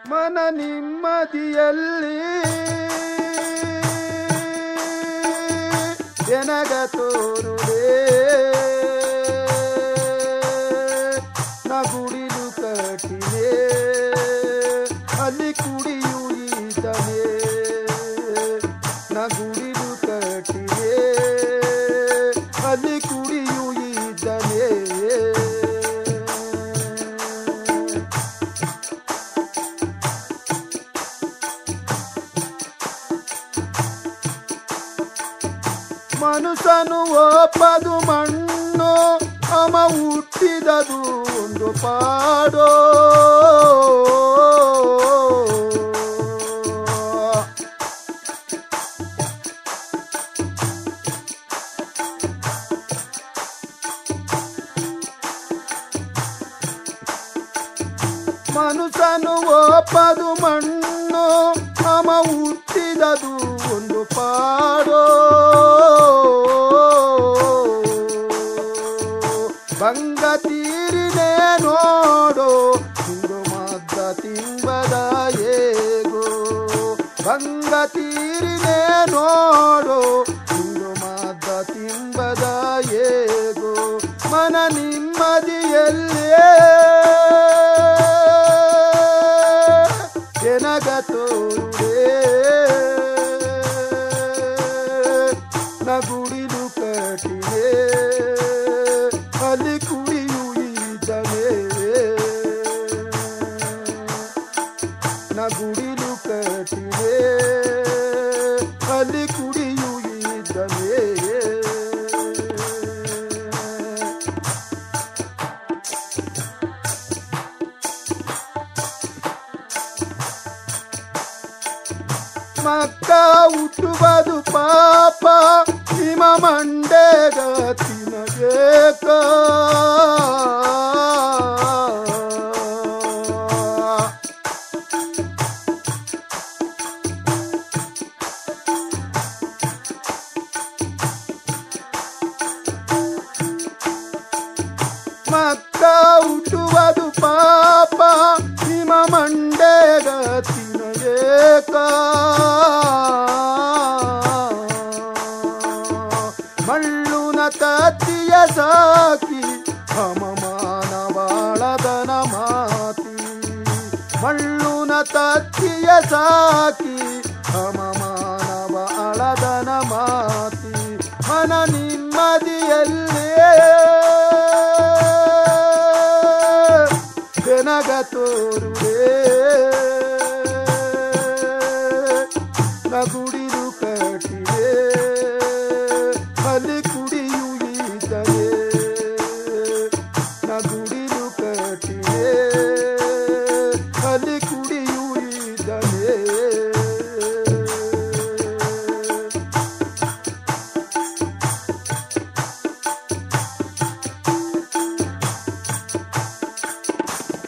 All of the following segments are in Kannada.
ಮನ ನಿಮ್ಮದಿಯಲ್ಲಿ ಜನಗ ತೋರುಡೆ ನಗುಡಿಲು ಕಟ್ಟಿದೆ ಅಲ್ಲಿ ಕುಡಿಯು ಈತನೆ ನಗುಡಿಲು ಕಟ್ಟಿದೆ ಅಲ್ಲಿ ಕುಡಿಯು ಈತನೆ ಮನುಷ್ಯನು ಒಪ್ಪದು ಮಣ್ಣು ಅಮ ಹುಟ್ಟಿದದು ಒಂದು ಪಾಡೋ ಮನುಷ್ಯನು ಒಪ್ಪದು ಮಣ್ಣು ಅಮ ಹುಟ್ಟಿದದು ಒಂದು ಪಾಡೋ ಬಂಗ ತೀರಿನೇ ನೋಡೋ ಹಿಂದು ಮದ್ದ ತಿಂಬದ ಏಗೋ ಬಂಗ ತೀರಿನೇ ನೋಡೋ ಹಿಂದು ಮದ್ದ ತಿಂಬದ ಏಗೋ ಮನ ನಿಮ್ಮದಿಯಲ್ಲೇ ಜನಗ ತೋರುಡೆ ನಗುಡಿಲು ಕಟ್ಟಿದೆ ಅಲ್ಲಿ ಕುಡಿಯು ಈತನೆ ನಗುಡಿಲು ಕಟ್ಟಿದೆ ಅಲ್ಲಿ ಕುಡಿಯು ಈತನೆ ಮಕ್ಕ ಹುಟ್ಟುವುದು ಪಾಪ ನಿಮ್ಮ ಮಂಡೆಗ ತಿನ್ನಬೇಕ ಮಕ್ಕ ಹುಟ್ಟುವುದು ಪಾಪ ನಿಮ್ಮ ಮಂಡೆಗ ತಿನ್ನಬೇಕ ಮಳ್ಳುನ ತತ್ತಿಯ ಸಾಕಿ ಮಾನವಾಳದನ ಮಾತಿ ಮಳ್ಳುನ ತತ್ತಿಯ ಸಾಕಿ ಮಾನವಾಳದನ ಮಾತಿ ಮನ ನಿಮ್ಮದಿಯಲ್ಲೇ ಜನಗ ತೋರುಡೆ ನಗುಡಿಲು ಕಟ್ಟಿದೆ ಅಲ್ಲಿ ಕುಡಿಯು ಈತನೆ ನಗುಡಿಲು ಕಟ್ಟಿದೆ ಅಲ್ಲಿ ಕುಡಿಯು ಈತನೆ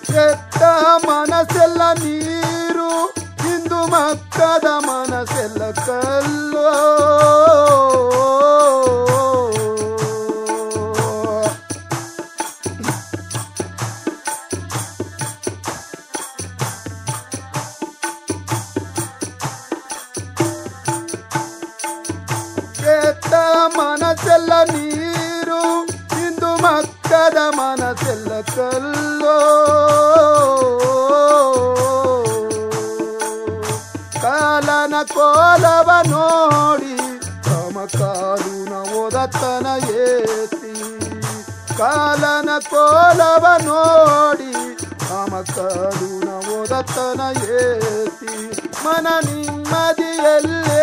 ಕೆಟ್ಟ ಮನಸ್ಸೆಲ್ಲ ನೀರು ಇಂದು ಮಕ್ಕದ ಮನಸ್ಸೆಲ್ಲ ಕಲ್ಲು ಕೆಟ್ಟ ಮನಸ್ಸೆಲ್ಲ ನೀರು ಇಂದು ಮಕ್ಕದ ಮನಸ್ಸೆಲ್ಲ ಕಲ್ಲು ಕಾಲನ ಕೋಲವ ನೋಡಿ ಕಾಲುನ ಓದತ್ತನ ಏತಿ ಕಾಲನ ಕೋಲವ ನೋಡಿ ಕಾಲುನ ಓದತ್ತನ ಏತಿ ಮನ ನಿಮ್ಮದಿಯಲ್ಲೇ